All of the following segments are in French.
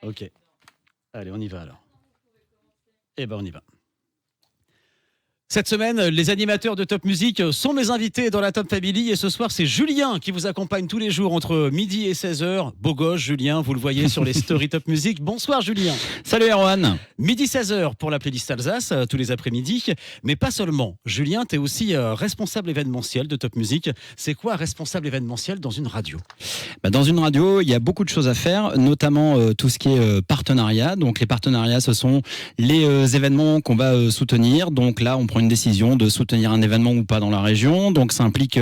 Ok. Allez, on y va alors. Eh ben, on y va. Cette semaine, les animateurs de Top Music sont mes invités dans la Top Family et ce soir, c'est Julien qui vous accompagne tous les jours entre midi et 16h. Beau gosse, Julien, vous le voyez sur les stories Top Music. Bonsoir, Julien. Salut, Erwan. Midi 16h pour la playlist Alsace, tous les après-midi. Mais pas seulement. Julien, tu es aussi responsable événementiel de Top Music. C'est quoi responsable événementiel dans une radio ? Dans une radio, il y a beaucoup de choses à faire, notamment tout ce qui est partenariat. Donc les partenariats, ce sont les événements qu'on va soutenir. Donc là, on prend une décision de soutenir un événement ou pas dans la région. Donc ça implique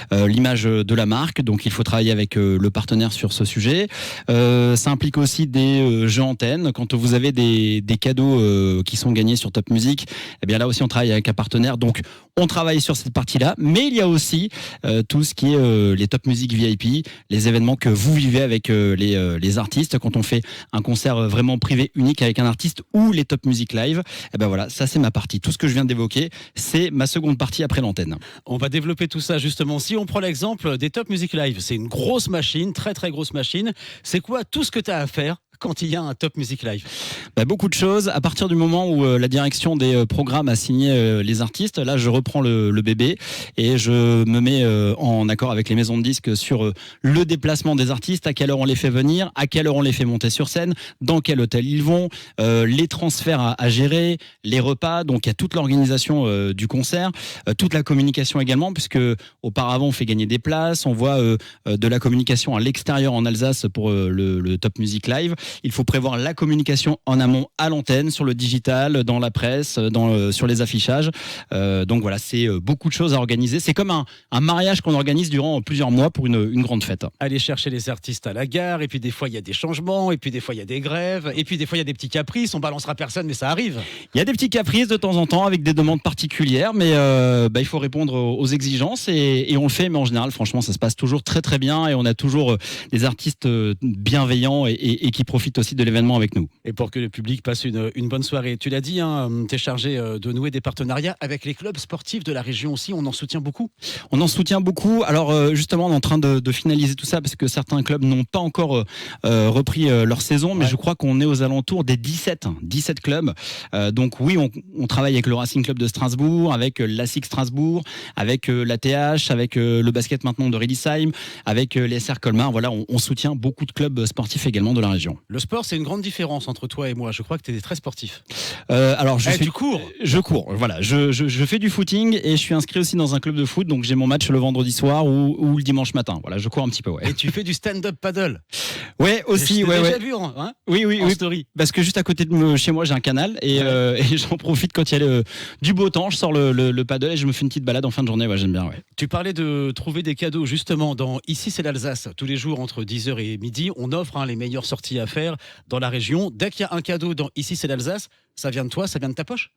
l'image de la marque. Donc il faut travailler avec le partenaire sur ce sujet. Ça implique aussi des jeux antennes. Quand vous avez des cadeaux qui sont gagnés sur Top Music, eh bien là aussi on travaille avec un partenaire. Donc on travaille sur cette partie-là. Mais il y a aussi tout ce qui est les Top Music VIP, les événements que vous vivez avec les artistes. Quand on fait un concert vraiment privé unique avec un artiste ou les Top Music Live, eh ben voilà, ça c'est ma partie. Tout ce que je viens d'évoquer, c'est ma seconde partie après l'antenne. On va développer tout ça justement. Si on prend l'exemple des Top Music Live, c'est une grosse machine, très très grosse machine. C'est quoi tout ce que tu as à faire quand il y a un Top Music Live? Beaucoup de choses. À partir du moment où la direction des programmes a signé les artistes, là je reprends le bébé et je me mets en accord avec les maisons de disques sur le déplacement des artistes, à quelle heure on les fait venir, à quelle heure on les fait monter sur scène, dans quel hôtel ils vont, les transferts à gérer, les repas. Donc il y a toute l'organisation du concert, toute la communication également, puisque auparavant on fait gagner des places, on voit de la communication à l'extérieur en Alsace pour le Top Music Live. Il faut prévoir la communication en amont à l'antenne, sur le digital, dans la presse, sur les affichages. Donc voilà, c'est beaucoup de choses à organiser. C'est comme un mariage qu'on organise durant plusieurs mois pour une grande fête. Aller chercher les artistes à la gare, et puis des fois il y a des changements, et puis des fois il y a des grèves, et puis des fois il y a des petits caprices, on balancera personne, mais ça arrive. Il y a des petits caprices de temps en temps avec des demandes particulières, mais il faut répondre aux exigences et on le fait. Mais en général, franchement, ça se passe toujours très très bien et on a toujours des artistes bienveillants et qui profitent aussi de l'événement avec nous. Et pour que le public passe une bonne soirée. Tu l'as dit, tu es chargé de nouer des partenariats avec les clubs sportifs de la région aussi. On en soutient beaucoup. On en soutient beaucoup. Alors justement, on est en train de finaliser tout ça parce que certains clubs n'ont pas encore repris leur saison, mais je crois qu'on est aux alentours des 17 clubs. Donc oui, on travaille avec le Racing Club de Strasbourg, avec l'ASIC Strasbourg, avec l'ATH, avec le basket maintenant de Riedisheim, avec les SR Colmar. Voilà, on soutient beaucoup de clubs sportifs également de la région. Le sport, c'est une grande différence entre toi et moi. Je crois que tu es très sportif. Alors, tu cours. Je cours, voilà. Je fais du footing et je suis inscrit aussi dans un club de foot. Donc, j'ai mon match le vendredi soir ou le dimanche matin. Voilà, je cours un petit peu, ouais. Et tu fais du stand-up paddle. Ouais, aussi, ouais. Déjà vu, hein, oui, en story. Parce que juste à côté de chez moi, j'ai un canal et j'en profite quand il y a du beau temps. Je sors le paddle et je me fais une petite balade en fin de journée. Ouais, j'aime bien, ouais. Tu parlais de trouver des cadeaux justement dans Ici c'est l'Alsace. Tous les jours entre 10h et midi, on offre les meilleures sorties à faire dans la région. Dès qu'il y a un cadeau dans Ici c'est l'Alsace, ça vient de toi, ça vient de ta poche?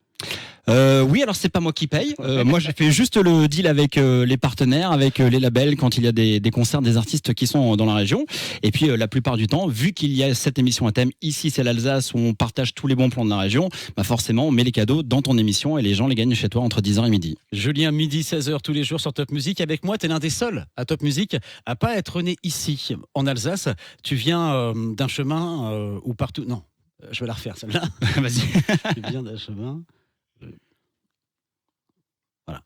Oui, alors c'est pas moi qui paye. Moi, je fais juste le deal avec les partenaires, avec les labels quand il y a des concerts des artistes qui sont dans la région. Et puis la plupart du temps, vu qu'il y a cette émission à thème Ici c'est l'Alsace où on partage tous les bons plans de la région, forcément on met les cadeaux dans ton émission et les gens les gagnent chez toi entre 10h et midi. Julien, midi 16h tous les jours sur Top Music. Avec moi, tu es l'un des seuls à Top Music à pas être né ici en Alsace. Tu viens d'un chemin où partout... Non, je vais la refaire celle-là. Vas-y. Tu viens d'un chemin... Voilà.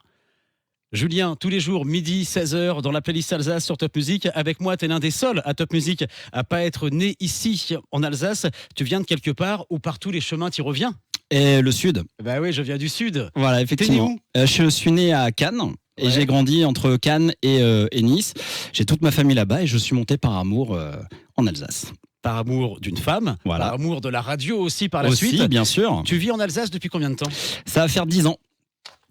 Julien, tous les jours, midi, 16h, dans la playlist Alsace sur Top Music. Avec moi, tu es l'un des seuls à Top Music à pas être né ici en Alsace. Tu viens de quelque part où par tous les chemins tu reviens. Et le sud. Bah oui, je viens du sud. Voilà, effectivement. T'es né où? Je suis né à Cannes. Et j'ai grandi entre Cannes et Nice. J'ai toute ma famille là-bas et je suis monté par amour en Alsace. Par amour d'une femme, voilà. Par amour de la radio aussi par la suite. Aussi, bien sûr. Tu vis en Alsace depuis combien de temps? Ça va faire 10 ans.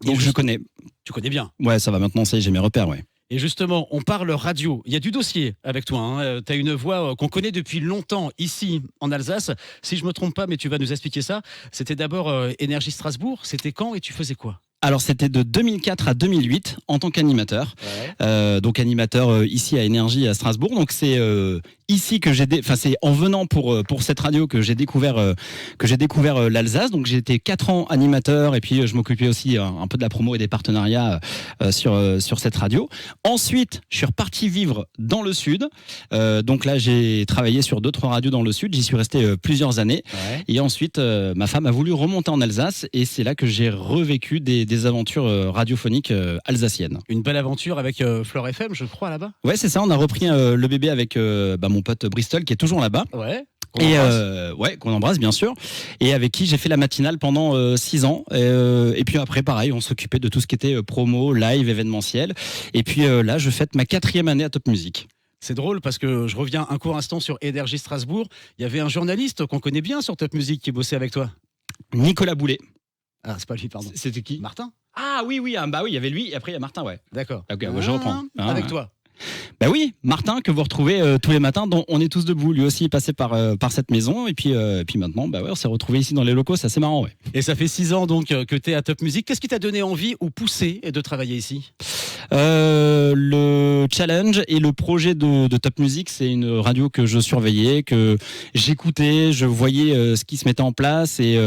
Donc je connais. Tu connais bien? Ouais, ça va maintenant, j'ai mes repères, ouais. Et justement, on parle radio. Il y a du dossier avec toi. Tu as une voix qu'on connaît depuis longtemps ici en Alsace. Si je me trompe pas, mais tu vas nous expliquer ça. C'était d'abord Énergie Strasbourg. C'était quand et tu faisais quoi? Alors c'était de 2004 à 2008 en tant qu'animateur, donc animateur ici à Énergie à Strasbourg. Donc c'est ici que c'est en venant pour cette radio que j'ai découvert l'Alsace. Donc j'ai été 4 ans animateur et puis je m'occupais aussi un peu de la promo et des partenariats sur cette radio. Ensuite, je suis reparti vivre dans le sud. Donc là, j'ai travaillé sur d'autres radios dans le sud. J'y suis resté plusieurs années. Ouais. Et ensuite, ma femme a voulu remonter en Alsace et c'est là que j'ai revécu des aventures radiophoniques alsaciennes. Une belle aventure avec Flore FM, je crois, là-bas. Ouais, c'est ça. On a repris le bébé avec mon pote Bristol qui est toujours là-bas. Ouais. Qu'on embrasse bien sûr, et avec qui j'ai fait la matinale pendant 6 ans. Et puis après, pareil, on s'occupait de tout ce qui était promo, live, événementiel. Et puis là, je fête ma 4e année à Top Music. C'est drôle parce que je reviens un court instant sur Énergie Strasbourg. Il y avait un journaliste qu'on connaît bien sur Top Music qui bossait avec toi. Nicolas Boulet. Ah, c'est pas lui, pardon. C'était qui? Martin. Ah oui, oui, il y avait lui, et après il y a Martin, ouais. D'accord. Ok, je reprends. Avec toi. Ben oui, Martin que vous retrouvez tous les matins dans On est tous debout. Lui aussi est passé par cette maison et puis maintenant on s'est retrouvé ici dans les locaux, c'est assez marrant. Ouais. Et ça fait 6 ans donc que tu es à Top Music. Qu'est-ce qui t'a donné envie ou poussé de travailler ici? Le challenge et le projet de Top Music, c'est une radio que je surveillais, que j'écoutais, je voyais ce qui se mettait en place et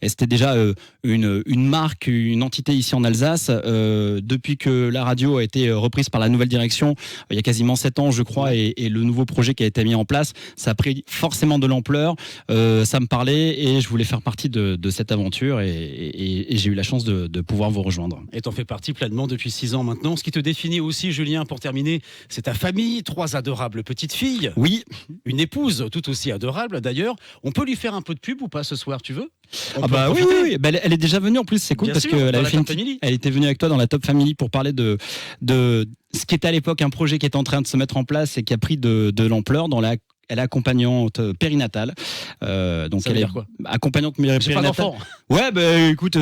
c'était déjà une marque, une entité ici en Alsace. Depuis que la radio a été reprise par la nouvelle direction, il y a quasiment 7 ans je crois, et le nouveau projet qui a été mis en place, ça a pris forcément de l'ampleur, ça me parlait et je voulais faire partie de cette aventure et j'ai eu la chance de pouvoir vous rejoindre. Et t'en fais partie pleinement depuis 6 ans maintenant. Ce qui te définit aussi, Julien, pour terminer, c'est ta famille, 3 adorables petites filles. Oui. Une épouse tout aussi adorable d'ailleurs. On peut lui faire un peu de pub ou pas ce soir, tu veux? Oui. Bah, elle est déjà venue en plus, c'est cool. Bien parce qu'elle était venue avec toi dans la Top Family pour parler de ce qui était à l'époque un projet qui est en train de se mettre en place et qui a pris de l'ampleur dans la. Elle est accompagnante périnatale. Donc ça veut dire quoi? Accompagnante périnatale. Pas d'enfant. Ouais, écoute,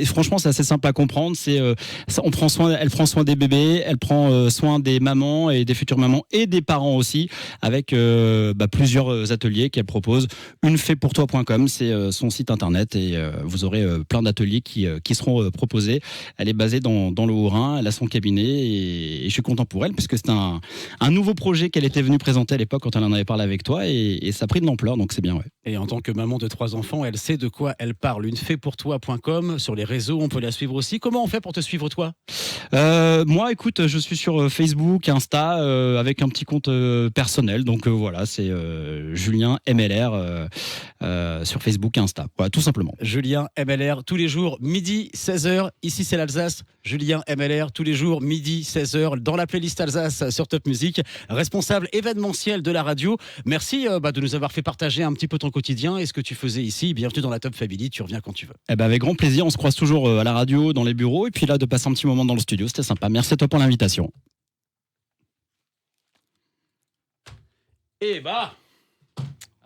franchement, c'est assez simple à comprendre. Elle prend soin des bébés, elle prend soin des mamans et des futures mamans et des parents aussi, avec plusieurs ateliers qu'elle propose. Unefaitpourtoi.com, c'est son site internet et vous aurez plein d'ateliers qui seront proposés. Elle est basée dans le Haut-Rhin, elle a son cabinet et je suis content pour elle puisque c'est un nouveau projet qu'elle était venue présenter à l'époque quand elle en avait parlé avec toi et ça a pris de l'ampleur, donc c'est bien, ouais. Et en tant que maman de 3 enfants, elle sait de quoi elle parle. Unefaitpourtoi.com, sur les réseaux, on peut la suivre aussi. Comment on fait pour te suivre, toi? Moi, écoute, je suis sur Facebook, Insta, avec un petit compte personnel. Donc voilà, c'est Julien MLR sur Facebook, Insta. Voilà, tout simplement. Julien MLR, tous les jours, midi, 16h. Ici, c'est l'Alsace. Julien MLR, tous les jours, midi, 16h, dans la playlist Alsace sur Top Music. Responsable événementiel de la radio. Merci de nous avoir fait partager un petit peu ton quotidien et ce que tu faisais ici. Bienvenue dans la Top Family. Tu reviens quand tu veux. Avec grand plaisir. On se croise toujours à la radio, dans les bureaux. Et puis là, de passer un petit moment dans le studio. C'était sympa. Merci à toi pour l'invitation. Et